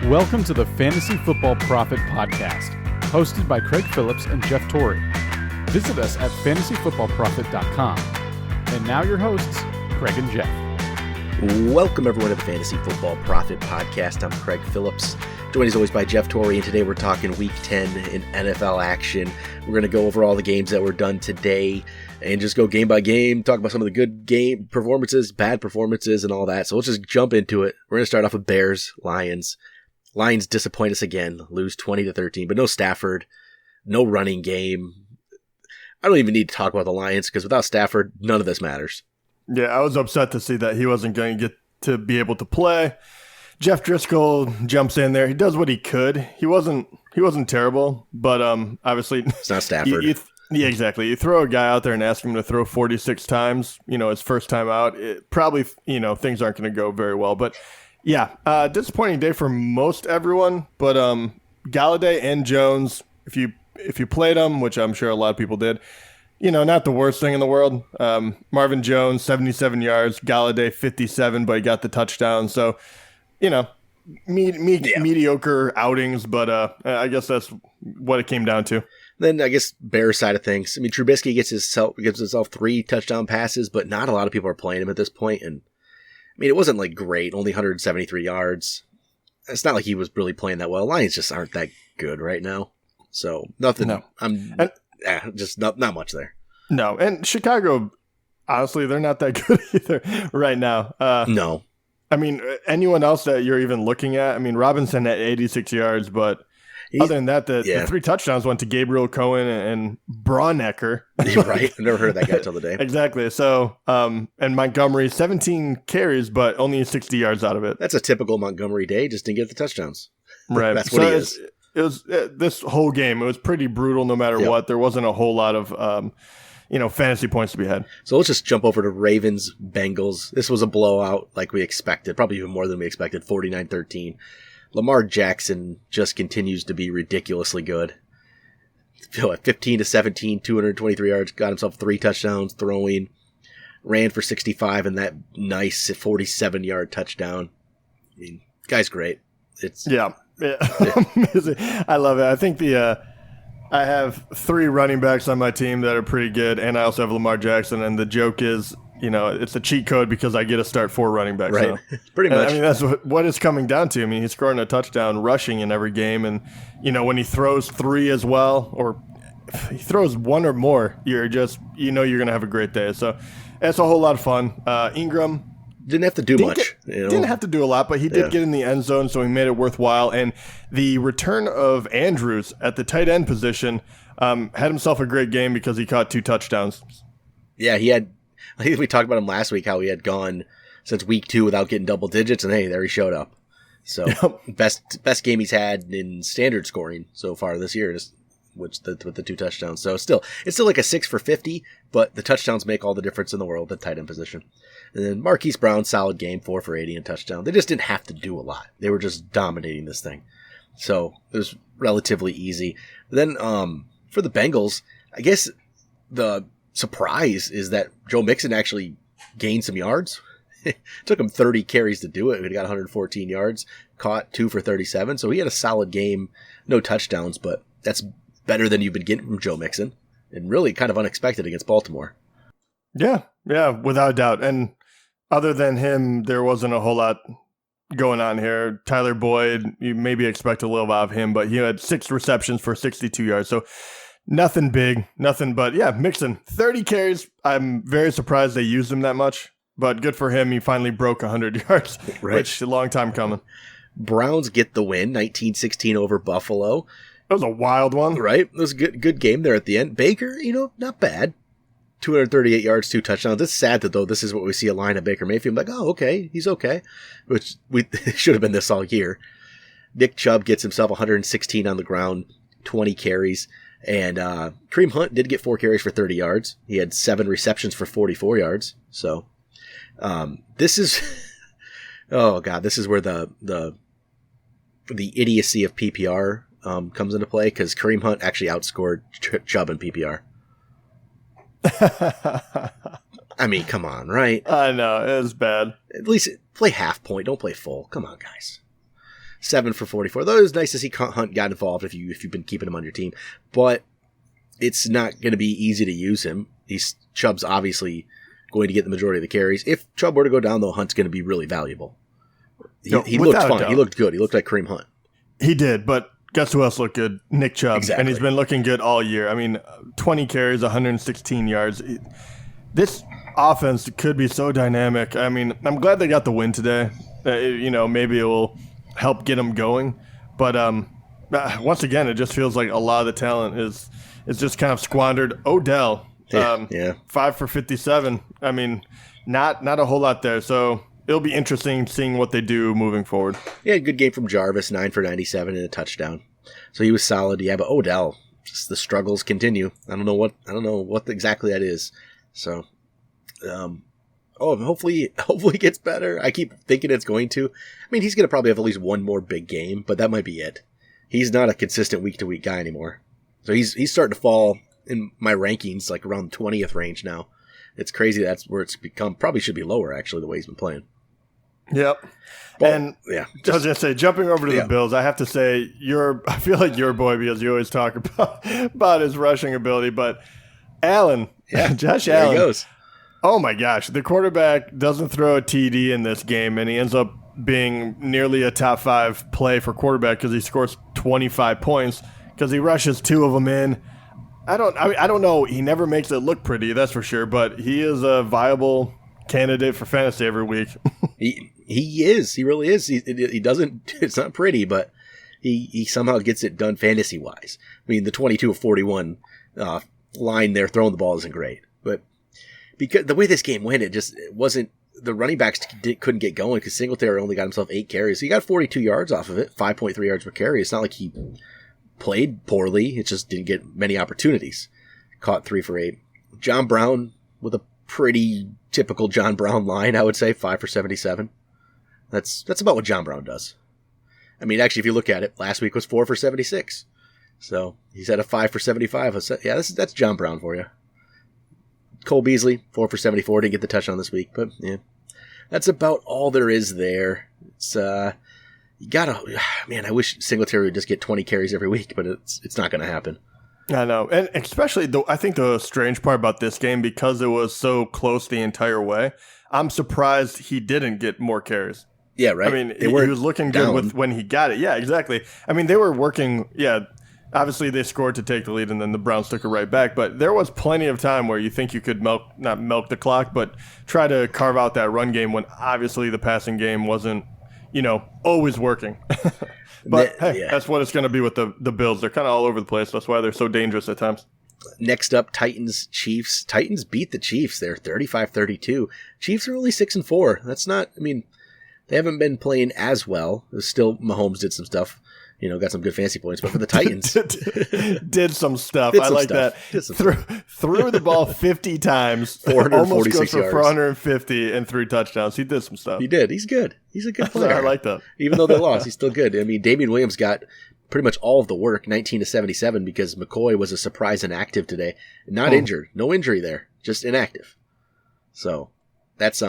Welcome to the Fantasy Football Profit Podcast, hosted by Craig Phillips and Jeff Torrey. Visit us at fantasyfootballprofit.com. And now your hosts, Craig and Jeff. Welcome everyone to the Fantasy Football Profit Podcast. I'm Craig Phillips, joined as always by Jeff Torrey, and today we're talking Week 10 in NFL action. We're going to go over all the games that were done today and just go game by game, talk about some of the good game performances, bad performances, and all that. So let's just jump into it. We're going to start off with Bears, Lions. Lions disappoint us again, lose 20-13, but no Stafford, no running game. I don't even need to talk about the Lions because without Stafford, none of this matters. Yeah, I was upset to see that he wasn't going to get to be able to play. Jeff Driscoll jumps in there. He does what he could. He wasn't terrible, but obviously it's not Stafford. Yeah, exactly. You throw a guy out there and ask him to throw 46 times, his first time out, it probably, things aren't going to go very well. But yeah, disappointing day for most everyone. But Galladay and Jones, if you played them, which I'm sure a lot of people did, not the worst thing in the world. Marvin Jones, 77 yards, Galladay 57, but he got the touchdown. So, mediocre outings, but I guess that's what it came down to. Then I guess Bears side of things. I mean, Trubisky gives himself 3 touchdown passes, but not a lot of people are playing him at this point. And I mean, it wasn't like great, only 173 yards. It's not like he was really playing that well. Lions just aren't that good right now. So nothing. No. Just not much there. No, and Chicago, honestly, they're not that good either right now. No. I mean, anyone else that you're even looking at? I mean, Robinson at 86 yards, but other than that, the 3 touchdowns went to Gabriel Cohen and Braunecker. You're right. I've never heard of that guy till today. Exactly. So, and Montgomery, 17 carries, but only 60 yards out of it. That's a typical Montgomery day. Just didn't get the touchdowns. Right. That's what he is. It was this whole game. It was pretty brutal no matter what. There wasn't a whole lot of, fantasy points to be had. So let's just jump over to Ravens, Bengals. This was a blowout like we expected, probably even more than we expected, 49-13. Lamar Jackson just continues to be ridiculously good. 15-17, 223 yards, got himself 3 touchdowns throwing, ran for 65 and that nice 47-yard touchdown. I mean, guy's great. Yeah. Amazing. I love it. I think I have 3 running backs on my team that are pretty good, and I also have Lamar Jackson, and the joke is, it's a cheat code because I get to start 4 running backs. Right. Now. Pretty much. I mean, that's what it's coming down to. I mean, he's scoring a touchdown rushing in every game, and, when he throws 3 as well, or if he throws 1 or more, you're just, you're going to have a great day. So it's a whole lot of fun. Ingram didn't have to do much. Didn't have to do a lot, but he did get in the end zone, so he made it worthwhile. And the return of Andrews at the tight end position had himself a great game because he caught 2 touchdowns. Yeah, he had. I think we talked about him last week, how he had gone since week 2 without getting double digits, and hey, there he showed up. So best game he's had in standard scoring so far this year, with the 2 touchdowns. So it's still like a 6 for 50, but the touchdowns make all the difference in the world, the tight end position. And then Marquise Brown, solid game, 4 for 80 and touchdown. They just didn't have to do a lot. They were just dominating this thing. So it was relatively easy. But then for the Bengals, I guess the surprise is that Joe Mixon actually gained some yards. It took him 30 carries to do it. He got 114 yards, caught 2 for 37. So he had a solid game, no touchdowns, but that's better than you've been getting from Joe Mixon, and really kind of unexpected against Baltimore. Yeah, without a doubt. And other than him, there wasn't a whole lot going on here. Tyler Boyd, you maybe expect a little bit of him, but he had 6 receptions for 62 yards. So nothing big, but yeah, Mixon, 30 carries. I'm very surprised they used him that much, but good for him. He finally broke 100 yards, right. Which a long time coming. Browns get the win, 19-16 over Buffalo. That was a wild one. Right. It was a good game there at the end. Baker, not bad. 238 yards, 2 touchdowns. It's sad that, though, this is what we see a line of Baker Mayfield. Like, oh, okay, he's okay. Which should have been this all year. Nick Chubb gets himself 116 on the ground, 20 carries. And Kareem Hunt did get 4 carries for 30 yards. He had 7 receptions for 44 yards. So this is... oh, God, this is where the idiocy of PPR comes into play, because Kareem Hunt actually outscored Chubb in PPR. I mean, come on, right? I know, it was bad. At least play half point, don't play full. Come on, guys. 7 for 44. Though it was nice to see Hunt got involved if you've been keeping him on your team. But it's not going to be easy to use him. Chubb's obviously going to get the majority of the carries. If Chubb were to go down, though, Hunt's going to be really valuable. He looked fine. He looked good. He looked like Kareem Hunt. He did, but guess who else looked good? Nick Chubb. Exactly. And he's been looking good all year. I mean, 20 carries, 116 yards. This offense could be so dynamic. I mean, I'm glad they got the win today. Maybe it will help get them going. But once again, it just feels like a lot of the talent is just kind of squandered. Odell, 5 for 57. I mean, not a whole lot there. So it'll be interesting seeing what they do moving forward. Yeah, good game from Jarvis, 9 for 97 and a touchdown. So he was solid. Yeah, but Odell, just the struggles continue. I don't know what exactly that is. So, hopefully it gets better. I keep thinking it's going to. I mean, he's going to probably have at least one more big game, but that might be it. He's not a consistent week-to-week guy anymore. So he's starting to fall in my rankings, like around the 20th range now. It's crazy. That's where it's become. Probably should be lower, actually, the way he's been playing. Yep. Well, and I was going to say, jumping over to the Bills, I have to say, I feel like your boy, because you always talk about his rushing ability, but Allen, Josh Allen. There he goes. Oh my gosh, the quarterback doesn't throw a TD in this game, and he ends up being nearly a top 5 play for quarterback because he scores 25 points because he rushes 2 of them in. I don't know. He never makes it look pretty, that's for sure, but he is a viable candidate for fantasy every week. He is. He really is. He doesn't. It's not pretty, but he somehow gets it done fantasy wise. I mean, the 22 of 41 line there throwing the ball isn't great, but because the way this game went, it wasn't. The running backs couldn't get going because Singletary only got himself 8 carries. So he got 42 yards off of it, 5.3 yards per carry. It's not like he played poorly. It just didn't get many opportunities. Caught 3 for 8. John Brown with a pretty typical John Brown line, I would say, 5 for 77. That's about what John Brown does. I mean, actually, if you look at it, last week was 4 for 76. So he's at a 5 for 75. Yeah, that's John Brown for you. Cole Beasley, 4 for 74. Didn't get the touchdown this week, but yeah, that's about all there is there. It's man, I wish Singletary would just get 20 carries every week, but it's not going to happen. I know, and especially I think the strange part about this game, because it was so close the entire way, I'm surprised he didn't get more carries. Yeah, right. I mean, he was looking good when he got it. Yeah, exactly. I mean, they were working. Yeah, obviously they scored to take the lead, and then the Browns took it right back. But there was plenty of time where you think you could not milk the clock, but try to carve out that run game when obviously the passing game wasn't, always working. But that's what it's going to be with the Bills. They're kind of all over the place. That's why they're so dangerous at times. Next up, Titans, Chiefs. Titans beat the Chiefs. They're 35-32. Chiefs are only 6-4. That's not, I mean, they haven't been playing as well. It was still, Mahomes did some stuff. Got some good fantasy points. But for the Titans, did some stuff. I like that. Threw the ball 50 times. 446 almost goes for 450 and 3 touchdowns. He did some stuff. He did. He's good. He's a good player. I like that. Even though they lost, he's still good. I mean, Damian Williams got pretty much all of the work, 19 to 77, because McCoy was a surprise inactive today. Not injured. No injury there. Just inactive. So that's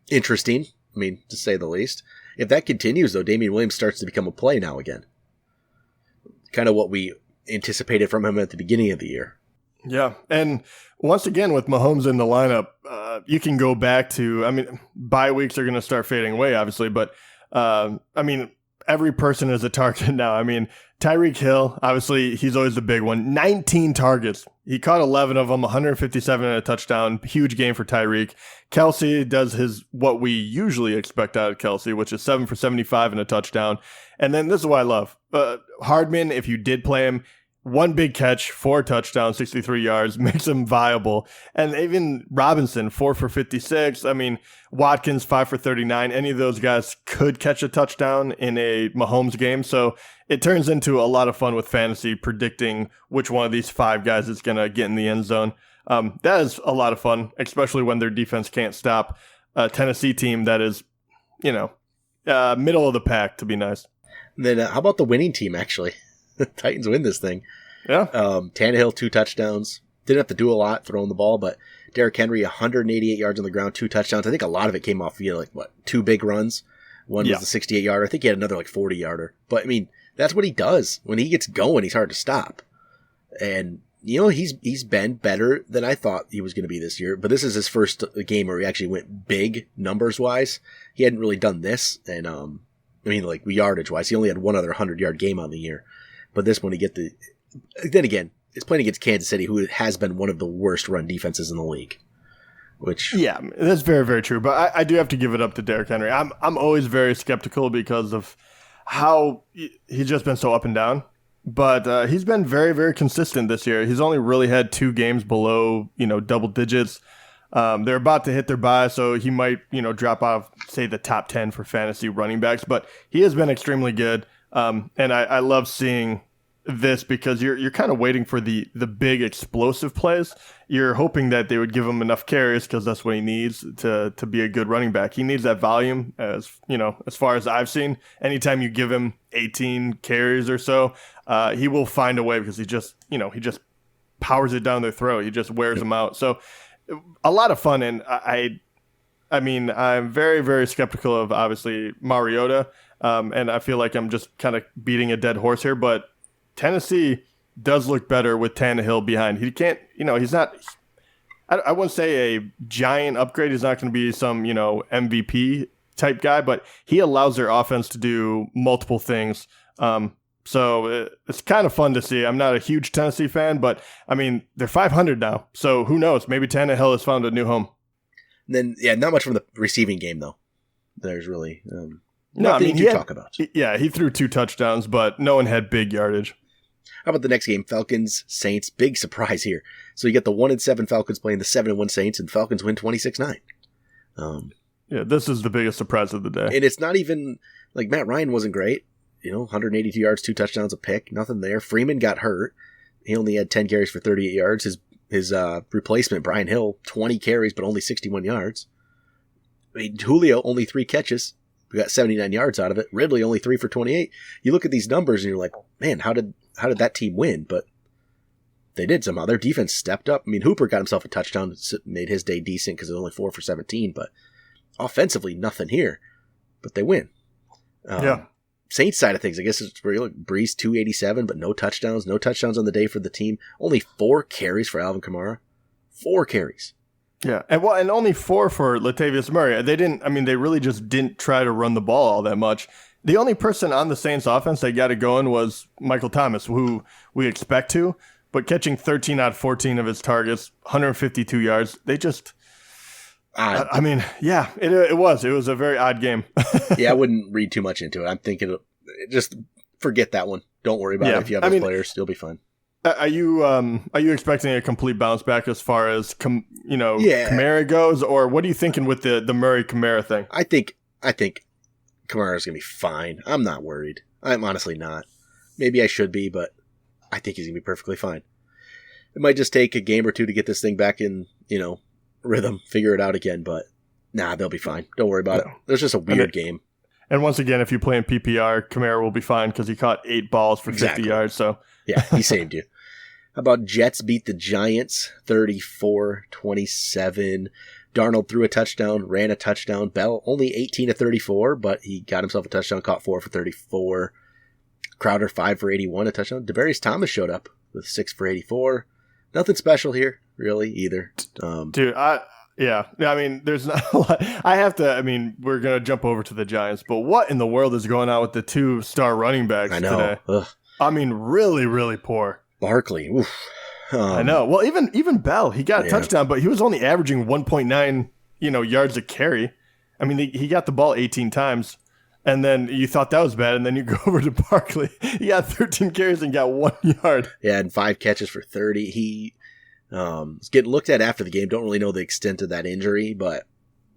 interesting. I mean, to say the least. If that continues, though, Damian Williams starts to become a play now again. Kind of what we anticipated from him at the beginning of the year. Yeah, and once again, with Mahomes in the lineup, you can go back to, I mean, bye weeks are going to start fading away, obviously, but, I mean, every person is a target now. I mean, Tyreek Hill, obviously, he's always the big one. 19 targets. He caught 11 of them, 157 and a touchdown. Huge game for Tyreek. Kelsey does what we usually expect out of Kelsey, which is 7 for 75 and a touchdown. And then this is what I love. Hardman, if you did play him, 1 big catch, 4 touchdowns, 63 yards, makes him viable. And even Robinson, 4 for 56. I mean, Watkins, 5 for 39. Any of those guys could catch a touchdown in a Mahomes game. So it turns into a lot of fun with fantasy, predicting which one of these 5 guys is going to get in the end zone. That is a lot of fun, especially when their defense can't stop a Tennessee team that is, middle of the pack, to be nice. Then how about the winning team, actually? The Titans win this thing. Yeah. Tannehill, 2 touchdowns. Didn't have to do a lot throwing the ball, but Derrick Henry, 188 yards on the ground, 2 touchdowns. I think a lot of it came off, 2 big runs One was the 68-yarder. I think he had another 40-yarder. But, I mean, that's what he does. When he gets going, he's hard to stop. And, he's been better than I thought he was going to be this year. But this is his first game where he actually went big numbers-wise. He hadn't really done this. And, yardage-wise, he only had one other 100-yard game on the year. But this one, then again, it's playing against Kansas City, who has been one of the worst run defenses in the league. Yeah, that's very, very true. But I do have to give it up to Derrick Henry. I'm always very skeptical because of how he's just been so up and down. But he's been very, very consistent this year. He's only really had 2 games below, double digits. They're about to hit their bye, so he might, drop out of, say, the top 10 for fantasy running backs. But he has been extremely good. And I love seeing this because you're kind of waiting for the big explosive plays. You're hoping that they would give him enough carries because that's what he needs to be a good running back. He needs that volume as far as I've seen. Anytime you give him 18 carries or so, he will find a way because he just powers it down their throat. He just wears them out. So a lot of fun. And I'm very, very skeptical of obviously Mariota. And I feel like I'm just kind of beating a dead horse here, but Tennessee does look better with Tannehill behind. He can't, he's not, I wouldn't say a giant upgrade. He's not going to be some, MVP type guy, but he allows their offense to do multiple things. So it's kind of fun to see. I'm not a huge Tennessee fan, but they're 500 now. So who knows? Maybe Tannehill has found a new home. Then, not much from the receiving game though. There's really nothing to talk about. Yeah, he threw 2 touchdowns, but no one had big yardage. How about the next game? Falcons, Saints. Big surprise here. So you get the 1-7 Falcons playing the 7-1 Saints, and Falcons win 26-9. This is the biggest surprise of the day. And it's not even Matt Ryan wasn't great. 182 yards, 2 touchdowns, a pick, nothing there. Freeman got hurt. He only had 10 carries for 38 yards. His replacement, Brian Hill, 20 carries, but only 61 yards. Julio, only 3 catches. We got 79 yards out of it. Ridley, only 3 for 28. You look at these numbers and you're like, man, how did that team win? But they did somehow. Their defense stepped up. Hooper got himself a touchdown, made his day decent because it was only 4 for 17. But offensively, nothing here. But they win. Saints side of things, I guess it's real. Breeze 287, but no touchdowns. No touchdowns on the day for the team. Only 4 carries for Alvin Kamara. 4 carries. Yeah, and only 4 for Latavius Murray. They really just didn't try to run the ball all that much. The only person on the Saints offense that got it going was Michael Thomas, who we expect to, but catching 13 out of 14 of his targets, 152 yards. They just, it was a very odd game. Yeah, I wouldn't read too much into it. I'm thinking just forget that one. Don't worry about it. If you have those players, you'll be fine. Are you expecting a complete bounce back as far as Kamara goes, or what are you thinking with the Murray Kamara thing? I think Kamara's gonna be fine. I'm not worried. I'm honestly not. Maybe I should be, but I think he's gonna be perfectly fine. It might just take a game or two to get this thing back in, rhythm, figure it out again. But they'll be fine. Don't worry about it. There's just a weird game. And once again, if you play in PPR, Kamara will be fine because he caught 8 balls for 50 yards. So yeah, he saved you. How about Jets beat the Giants 34-27? Darnold threw a touchdown, ran a touchdown. Bell only 18 of 34, but he got himself a touchdown, caught 4 for 34. Crowder 5 for 81, a touchdown. Demaryius Thomas showed up with 6 for 84. Nothing special here, really, either. Dude, there's not a lot. We're going to jump over to the Giants, but what in the world is going on with the 2 star running backs today? Ugh. Really, really poor. Barkley, oof. I know. Well, even Bell, he got a touchdown, but he was only averaging 1.9, yards a carry. He got the ball 18 times, and then you thought that was bad, and then you go over to Barkley. He got 13 carries and got 1 yard. Yeah, and 5 catches for 30. He was getting looked at after the game. Don't really know the extent of that injury, but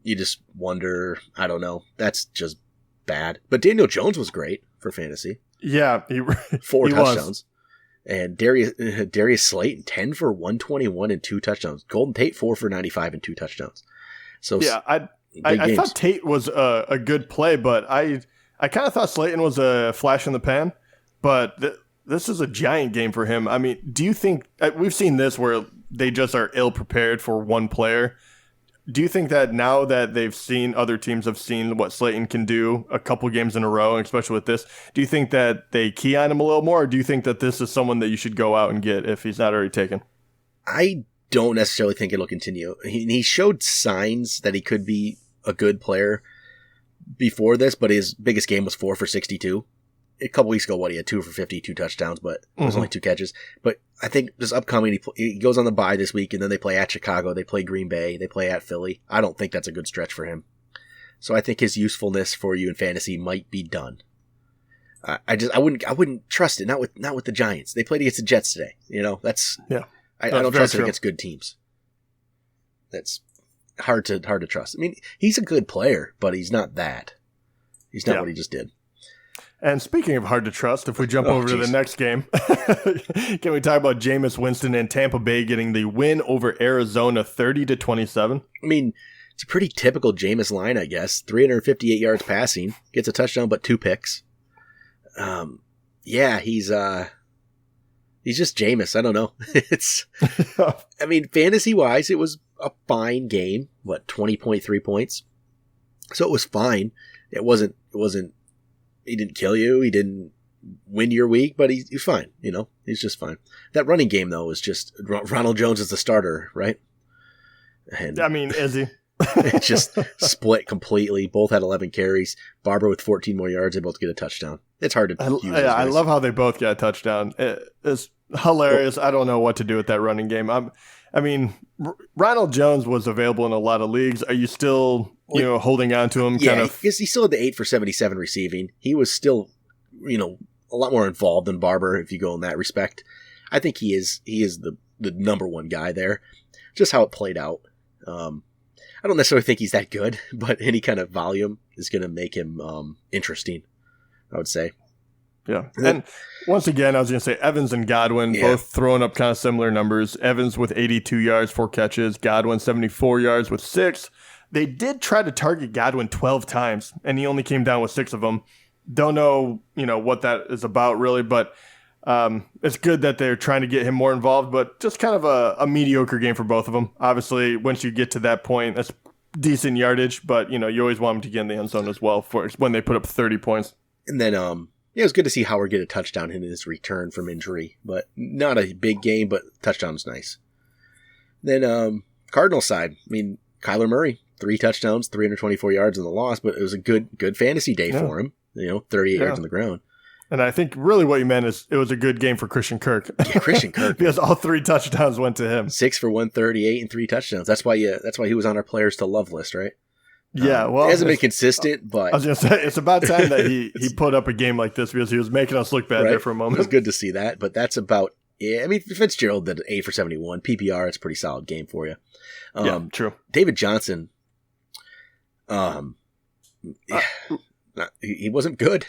you just wonder. I don't know. That's just bad. But Daniel Jones was great for fantasy. Yeah, 4 touchdowns. And Darius Slayton, 10 for 121 and 2 touchdowns. Golden Tate, 4 for 95 and 2 touchdowns. So yeah, I thought Tate was a good play, but I kind of thought Slayton was a flash in the pan. But this is a giant game for him. Do you think we've seen this where they just are ill prepared for one player? do you think that now that other teams have seen what Slayton can do a couple games in a row, especially with this, do you think that they key on him a little more, or do you think that this is someone that you should go out and get if he's not already taken? I don't necessarily think it'll continue. He showed signs that he could be a good player before this, but his biggest game was 4 for 62. A couple weeks ago, he had 2 for 50, 2 touchdowns, but it was only 2 catches. But I think this upcoming, he goes on the bye this week, and then they play at Chicago, they play Green Bay, they play at Philly. I don't think that's a good stretch for him. So I think his usefulness for you in fantasy might be done. I wouldn't trust it. Not with the Giants. They played against the Jets today. I don't trust it against good teams. That's hard to trust. I mean, he's a good player, but he's not that. He's not what he just did. And speaking of hard to trust, if we jump over to the next game, can we talk about Jameis Winston and Tampa Bay getting the win over Arizona 30-27? I mean, it's a pretty typical Jameis line, I guess. 358 yards passing, gets a touchdown, but 2 picks. He's just Jameis. I don't know. I mean, fantasy-wise, it was a fine game. 20.3 points? So it was fine. It wasn't, he didn't kill you. He didn't win your week, but he's fine. He's just fine. That running game, though, was just Ronald Jones is the starter, right? And I mean, is he? It just split completely. Both had 11 carries. Barber with 14 more yards. They both get a touchdown. It's hard to use. I love how they both got a touchdown. It's hilarious. I don't know what to do with that running game. Ronald Jones was available in a lot of leagues. Are you still, holding on to him? Yeah, he still had the 8 for 77 receiving. He was still, a lot more involved than Barber if you go in that respect. I think he is the number one guy there. Just how it played out. I don't necessarily think he's that good, but any kind of volume is going to make him interesting, I would say. Yeah. And once again, I was going to say Evans and Godwin both throwing up kind of similar numbers. Evans with 82 yards, 4 catches. Godwin 74 yards with 6. They did try to target Godwin 12 times, and he only came down with 6 of them. Don't know, what that is about really, but it's good that they're trying to get him more involved, but just kind of a mediocre game for both of them. Obviously, once you get to that point, that's decent yardage, but, you always want them to get in the end zone as well for when they put up 30 points. And then, it was good to see Howard get a touchdown in his return from injury, but not a big game, but touchdown was nice. Then, Cardinals side, Kyler Murray, 3 touchdowns, 324 yards in the loss, but it was a good fantasy day for him. 38 yards on the ground. And I think really what you meant is it was a good game for Christian Kirk. Yeah, Christian Kirk. Because all 3 touchdowns went to him. 6 for 138 and 3 touchdowns. That's why he was on our players to love list, right? Yeah, well, it hasn't been consistent, but I was going to say it's about time that he put up a game like this because he was making us look bad there for a moment. It was good to see that, but that's about Fitzgerald did 8 for 71 PPR. It's a pretty solid game for you. True. David Johnson, he wasn't good.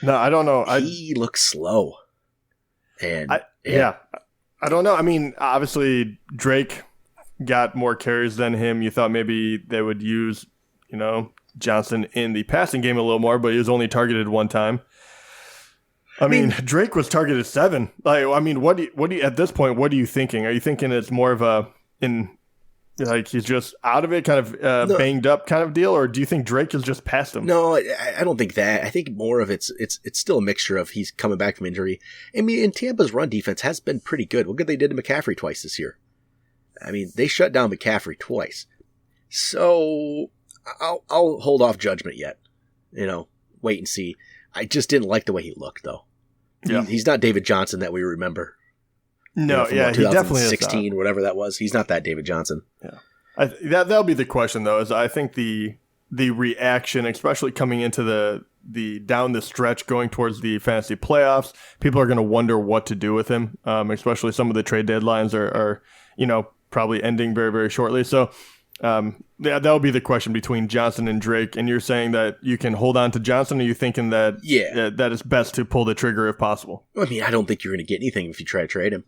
No, I don't know. He looks slow, and I don't know. Obviously Drake got more carries than him. You thought maybe they would use, Johnson in the passing game a little more, but he was only targeted 1 time. Drake was targeted 7. What do you at this point? What are you thinking? Are you thinking it's more of he's just out of it, kind of banged up kind of deal, or do you think Drake is just past him? No, I don't think that. I think more of it's still a mixture of he's coming back from injury. And Tampa's run defense has been pretty good. Look what they did to McCaffrey twice this year. They shut down McCaffrey twice. So I'll hold off judgment yet. Wait and see. I just didn't like the way he looked, though. Yeah. He's not David Johnson that we remember. No, he definitely is 16, whatever that was. He's not that David Johnson. Yeah, that'll be the question though. Is I think the reaction, especially coming into the down the stretch, going towards the fantasy playoffs, people are going to wonder what to do with him. Especially some of the trade deadlines are probably ending very, very shortly. So that'll be the question between Johnson and Drake. And you're saying that you can hold on to Johnson, or are you thinking that that it's best to pull the trigger if possible? I don't think you're going to get anything if you try to trade him.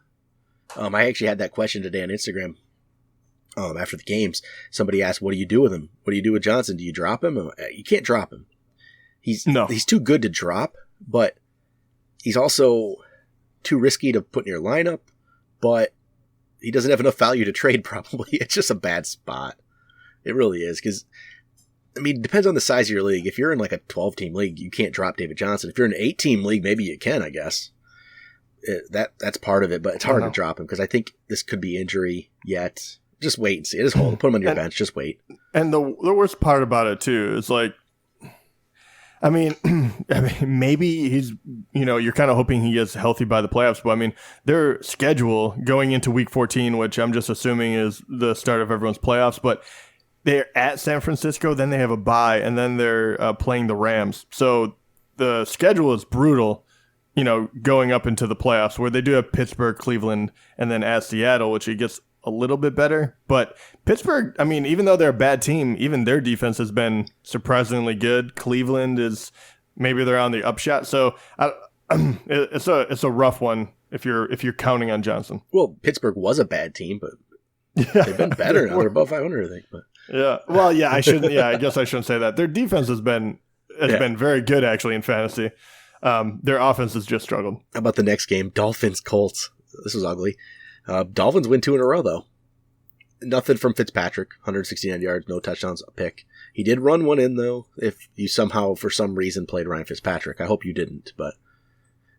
I actually had that question today on Instagram. After the games, somebody asked, "What do you do with him? What do you do with Johnson? Do you drop him?" You can't drop him. He's too good to drop, but he's also too risky to put in your lineup. But he doesn't have enough value to trade probably. It's just a bad spot. It really is because, I mean, it depends on the size of your league. If you're in like a 12-team league, you can't drop David Johnson. If you're in an 8-team league, maybe you can, I guess. That's part of it, but it's hard to drop him because I think this could be injury yet. Just wait and see. Just hold him. Put him on your bench. Just wait. And the worst part about it, too, is like, I mean, maybe he's, you're kind of hoping he gets healthy by the playoffs, but I mean, their schedule going into week 14, which I'm just assuming is the start of everyone's playoffs, but they're at San Francisco, then they have a bye, and then they're playing the Rams. So the schedule is brutal, going up into the playoffs, where they do have Pittsburgh, Cleveland, and then at Seattle, which it gets a little bit better. But Pittsburgh, I mean, even though they're a bad team, even their defense has been surprisingly good. Cleveland is, maybe they're on the upshot. So it's a rough one if you're counting on Johnson. Well, Pittsburgh was a bad team, but they've been better now. They're above 500, I think. But yeah, well, yeah, I guess I shouldn't say that. Their defense has been very good actually in fantasy. Their offense has just struggled. How about the next game? Dolphins-Colts. This was ugly. Dolphins win 2 in a row, though. Nothing from Fitzpatrick. 169 yards, no touchdowns, a pick. He did run one in, though, if you somehow, for some reason, played Ryan Fitzpatrick. I hope you didn't, but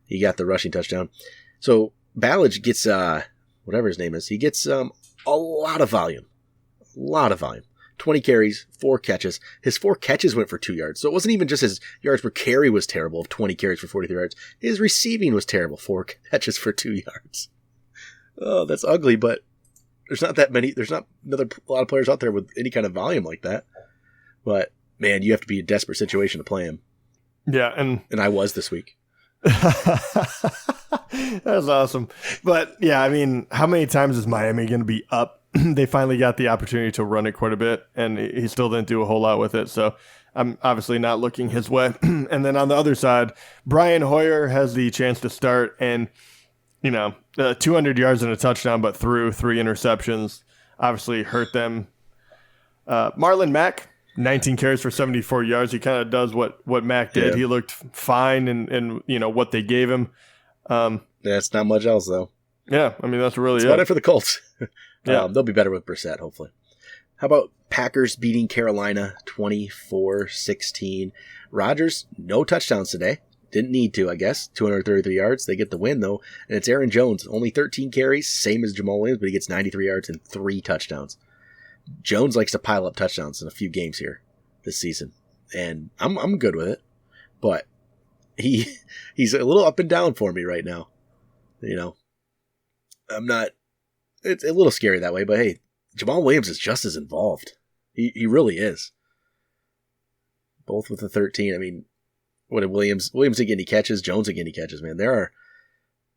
he got the rushing touchdown. So Ballage gets, whatever his name is, he gets a lot of volume. 20 carries, 4 catches. His 4 catches went for 2 yards. So it wasn't even just his yards per carry was terrible of 20 carries for 43 yards. His receiving was terrible. 4 catches for 2 yards. Oh, that's ugly, but there's not a lot of players out there with any kind of volume like that. But man, you have to be in a desperate situation to play him. Yeah. And I was this week. That's awesome. But yeah, I mean, how many times is Miami going to be up? They finally got the opportunity to run it quite a bit, and he still didn't do a whole lot with it. So I'm obviously not looking his way. And then on the other side, Brian Hoyer has the chance to start, and 200 yards and a touchdown, but threw 3 interceptions. Obviously hurt them. Marlon Mack, 19 carries for 74 yards. He kind of does what Mack did. Yeah. He looked fine in what they gave him. That's not much else, though. Yeah, I mean, that's really it. About it for the Colts. Yeah. They'll be better with Brissett, hopefully. How about Packers beating Carolina 24-16? Rodgers, no touchdowns today. Didn't need to, I guess. 233 yards. They get the win, though. And it's Aaron Jones. Only 13 carries, same as Jamal Williams, but he gets 93 yards and 3 touchdowns. Jones likes to pile up touchdowns in a few games here this season. And I'm good with it. But he's a little up and down for me right now. I'm not... It's a little scary that way, but hey, Jamal Williams is just as involved. He really is. Both with the 13. I mean, what did Williams didn't get any catches? Jones didn't get any catches, man.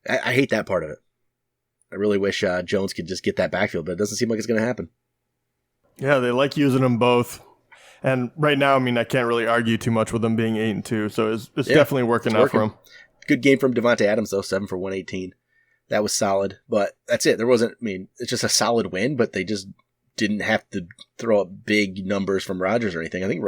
I hate that part of it. I really wish Jones could just get that backfield, but it doesn't seem like it's going to happen. Yeah, they like using them both. And right now, I mean, I can't really argue too much with them being 8-2, so it's definitely working out for him. Good game from Devontae Adams, though, 7 for 118. That was solid, but that's it. It's just a solid win, but they just didn't have to throw up big numbers from Rodgers or anything. I think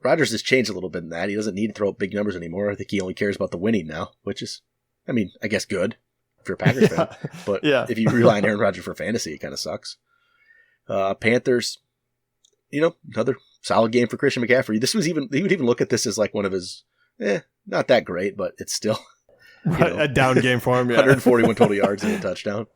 Rodgers has changed a little bit in that. He doesn't need to throw up big numbers anymore. I think he only cares about the winning now, which is, I guess good if you're a Packers fan. But if you rely on Aaron Rodgers for fantasy, it kind of sucks. Panthers, another solid game for Christian McCaffrey. He would even look at this as like one of his, not that great, but it's still... a down game for him, yeah. 141 total yards and a touchdown.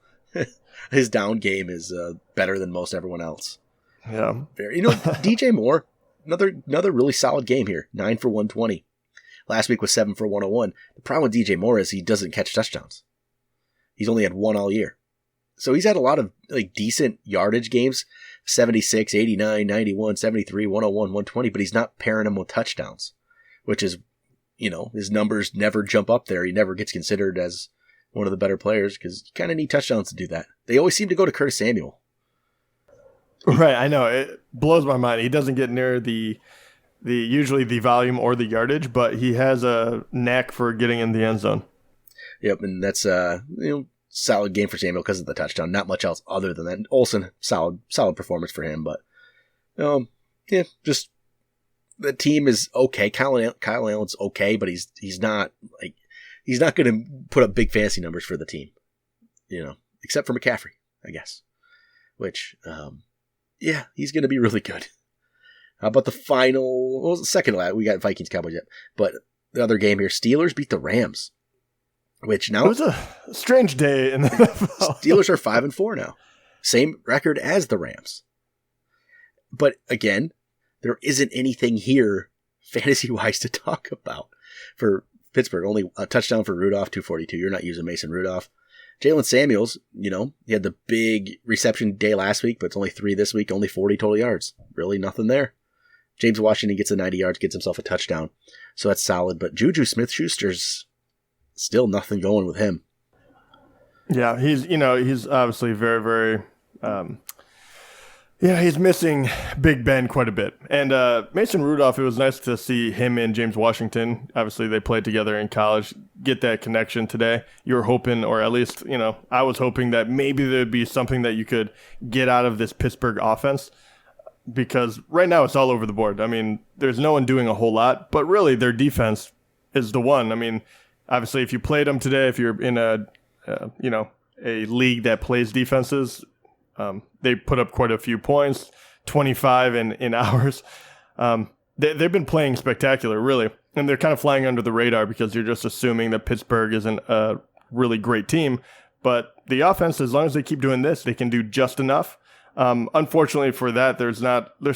His down game is better than most everyone else. Yeah. DJ Moore, another really solid game here. 9 for 120. Last week was 7 for 101. The problem with DJ Moore is he doesn't catch touchdowns. He's only had 1 all year. So he's had a lot of decent yardage games. 76, 89, 91, 73, 101, 120, but he's not pairing them with touchdowns, which is, his numbers never jump up there. He never gets considered as one of the better players because you kind of need touchdowns to do that. They always seem to go to Curtis Samuel. Right, I know. It blows my mind. He doesn't get near the usually the volume or the yardage, but he has a knack for getting in the end zone. Yep, and that's solid game for Samuel because of the touchdown. Not much else other than that. And Olsen, solid performance for him, but just the team is okay. Kyle Allen's okay, but he's not going to put up big fantasy numbers for the team, except for McCaffrey. I guess. Which, yeah, he's going to be really good. How about the final, well, the second last, we got Vikings Cowboys yet, but the other game here, Steelers beat the Rams, which now. It was a strange day in the NFL. Steelers are 5-4 now. Same record as the Rams. But again, there isn't anything here fantasy-wise to talk about for Pittsburgh. Only a touchdown for Rudolph, 242. You're not using Mason Rudolph. Jalen Samuels, he had the big reception day last week, but it's only 3 this week, only 40 total yards. Really nothing there. James Washington gets the 90 yards, gets himself a touchdown. So that's solid. But Juju Smith-Schuster's still nothing going with him. Yeah, he's obviously very, very, he's missing Big Ben quite a bit. And Mason Rudolph, it was nice to see him and James Washington. Obviously, they played together in college, get that connection today. You were hoping, or at least, I was hoping that maybe there'd be something that you could get out of this Pittsburgh offense. Because right now it's all over the board. I mean, there's no one doing a whole lot, but really their defense is the one. I mean, obviously, if you played them today, if you're in a league that plays defenses, they put up quite a few points, 25 in hours. They've been playing spectacular, really. And they're kind of flying under the radar because you're just assuming that Pittsburgh isn't a really great team. But the offense, as long as they keep doing this, they can do just enough. Unfortunately for that, there's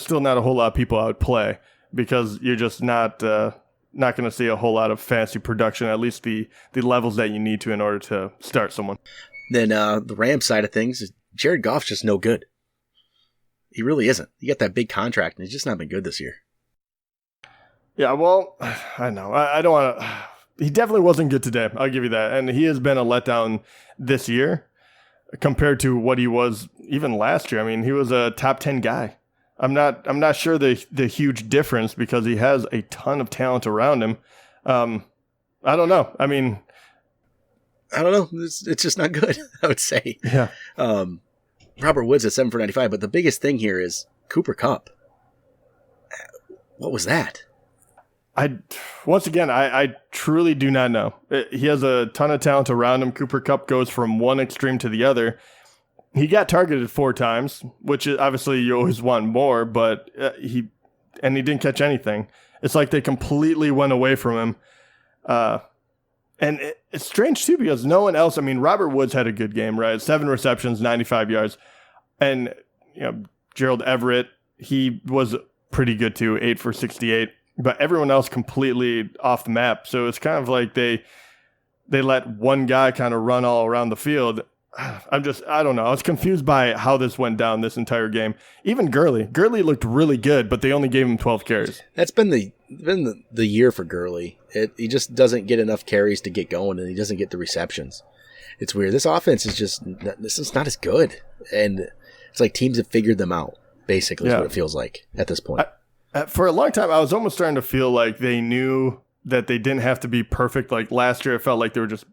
still not a whole lot of people out play because you're just not going to see a whole lot of fantasy production, at least the levels that you need to in order to start someone. Then the Rams side of things, Jared Goff's just no good. He really isn't. He got that big contract, and he's just not been good this year. Yeah, well, I know. I don't want to... He definitely wasn't good today. I'll give you that. And he has been a letdown this year compared to what he was even last year. I mean, he was a top 10 guy. I'm not sure the huge difference because he has a ton of talent around him. I don't know. I mean, I don't know. It's just not good, I would say. Yeah. Robert Woods at 7 for 95, but the biggest thing here is Cooper Kupp. What was that? I truly do not know. He has a ton of talent around him. Cooper Kupp goes from one extreme to the other. He got targeted 4 times, which is obviously you always want more, but he didn't catch anything. It's like they completely went away from him. And it's strange too because no one else, I mean, Robert Woods had a good game, right? 7 receptions, 95 yards. And Gerald Everett, he was pretty good too, 8 for 68. But everyone else completely off the map. So it's kind of like they let one guy kind of run all around the field. I don't know. I was confused by how this went down this entire game. Even Gurley looked really good, but they only gave him 12 carries. That's been the year for Gurley. He just doesn't get enough carries to get going, and he doesn't get the receptions. It's weird. This offense is not as good, and it's like teams have figured them out. Basically, is what it feels like at this point. For a long time, I was almost starting to feel like they knew that they didn't have to be perfect. Like last year, it felt like they were just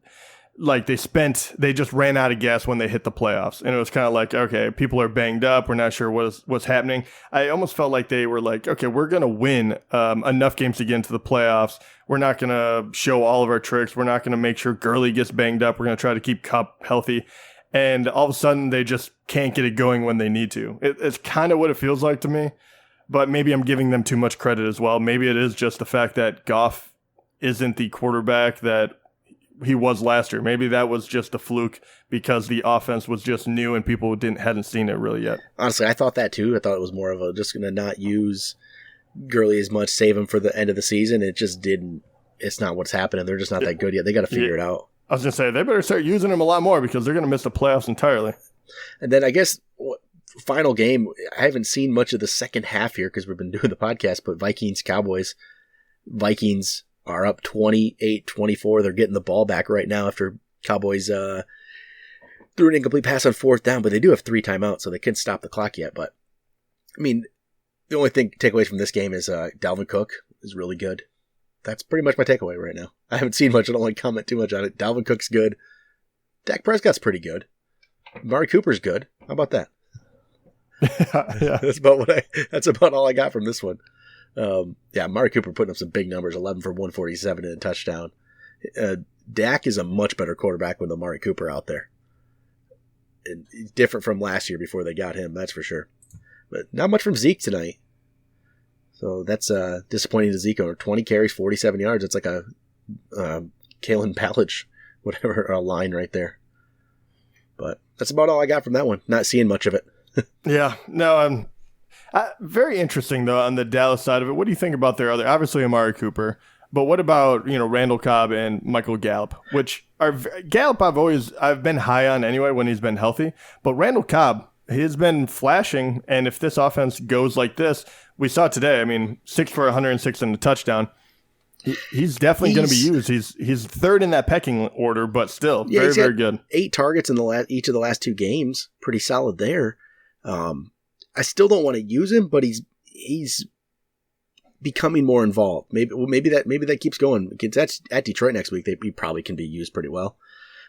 like they just ran out of gas when they hit the playoffs. And it was kind of like, okay, people are banged up. We're not sure what's happening. I almost felt like they were like, okay, we're going to win enough games to get into the playoffs. We're not going to show all of our tricks. We're not going to make sure Gurley gets banged up. We're going to try to keep Kupp healthy. And all of a sudden, they just can't get it going when they need to. It's kind of what it feels like to me. But maybe I'm giving them too much credit as well. Maybe it is just the fact that Goff isn't the quarterback that he was last year. Maybe that was just a fluke because the offense was just new and people hadn't seen it really yet. Honestly, I thought that too. I thought it was more of a just going to not use Gurley as much, save him for the end of the season. It just didn't. It's not what's happening. They're just not that good yet. They got to figure it out. I was going to say, they better start using him a lot more because they're going to miss the playoffs entirely. And then I guess final game, I haven't seen much of the second half here because we've been doing the podcast, but Vikings-Cowboys. Vikings are up 28-24. They're getting the ball back right now after Cowboys threw an incomplete pass on 4th down, but they do have 3 timeouts, so they can't stop the clock yet. But, I mean, the only thing takeaways from this game is Dalvin Cook is really good. That's pretty much my takeaway right now. I haven't seen much. I don't want to comment too much on it. Dalvin Cook's good. Dak Prescott's pretty good. Amari Cooper's good. How about that? Yeah. That's about all I got from this one. Amari Cooper putting up some big numbers, 11 for 147 and a touchdown. Dak is a much better quarterback with Amari Cooper out there. and different from last year before they got him, that's for sure. But not much from Zeke tonight. So that's disappointing to Zeke. 20 carries, 47 yards. It's like a Kalen Ballage, whatever, line right there. But that's about all I got from that one. Not seeing much of it. Yeah, no, very interesting, though, on the Dallas side of it. What do you think about their other, obviously Amari Cooper, but what about, Randall Cobb and Michael Gallup, which are, Gallup I've been high on anyway when he's been healthy, but Randall Cobb, he's been flashing, and if this offense goes like this, we saw today, 6 for 106 and a touchdown. He's definitely going to be used. He's third in that pecking order, but still very good. 8 targets in each of the last 2 games. Pretty solid there. I still don't want to use him, but he's becoming more involved. Maybe that keeps going. That's at Detroit next week. He probably can be used pretty well,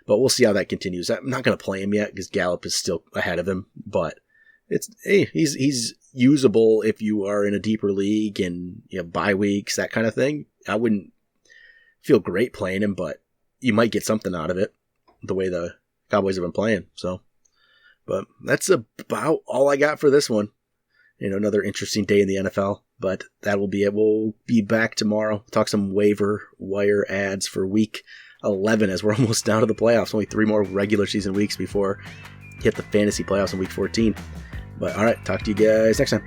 but we'll see how that continues. I'm not going to play him yet because Gallup is still ahead of him, but he's usable if you are in a deeper league and bye weeks, that kind of thing. I wouldn't feel great playing him, but you might get something out of it the way the Cowboys have been playing. So, but that's about all I got for this one. Another interesting day in the NFL, but that will be it. We'll be back tomorrow. Talk some waiver wire ads for week 11 as we're almost down to the playoffs. Only 3 more regular season weeks before hit the fantasy playoffs in week 14. But all right, talk to you guys next time.